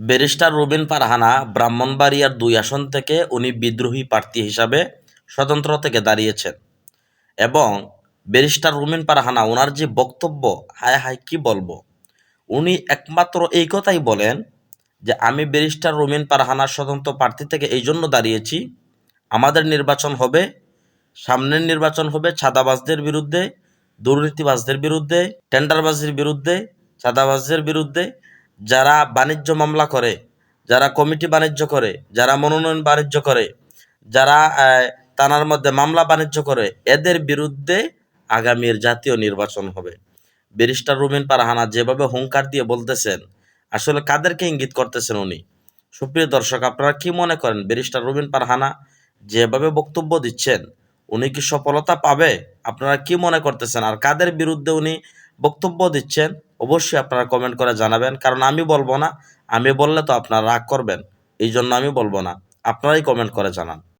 Barrister Rubin Farhana ব্রাহ্মণবাড়িয়ার ২ আসন থেকে উনি বিদ্রোহী প্রার্থী হিসাবে স্বতন্ত্র থেকে দাঁড়িয়েছেন এবং ব্যারিস্টার রুবিন ফারহানা ওনার যে বক্তব্য, হায় হায় কি বলবো, উনি একমাত্র এই কথাই বলেন যে আমি ব্যারিস্টার রুবিন ফারহানা স্বতন্ত্র প্রার্থী থেকে এই জন্য দাঁড়িয়েছি, আমাদের নির্বাচন হবে, সামনের নির্বাচন হবে ছাদাবাজদের বিরুদ্ধে, দুর্নীতিবাজদের বিরুদ্ধে, টেন্ডারবাজির বিরুদ্ধে, চাঁদাবাজদের বিরুদ্ধে, যারা বাণিজ্য মামলা করে, যারা কমিটি বাণিজ্য করে, যারা মনোনয়ন বাণিজ্য করে, যারা থানার মধ্যে মামলা বাণিজ্য করে, এদের বিরুদ্ধে আগামীর জাতীয় নির্বাচন হবে। ব্যারিস্টার রুবিন ফারহানা যেভাবে হুঙ্কার দিয়ে বলতেছেন, আসলে কাদেরকে ইঙ্গিত করতেছেন উনি? সুপ্রিয় দর্শক, আপনারা কি মনে করেন ব্যারিস্টার রুবিন ফারহানা যেভাবে বক্তব্য দিচ্ছেন উনি কি সফলতা পাবে? আপনারা কি মনে করতেছেন? আর কাদের বিরুদ্ধে উনি বক্তব্য দিচ্ছেন অবশ্যই আপনারা কমেন্ট করে জানাবেন, কারণ আমি বলবো না, আমি বললে তো আপনারা রাগ করবেন, এই জন্য আমি বলবো না, আপনারাই কমেন্ট করে জানান।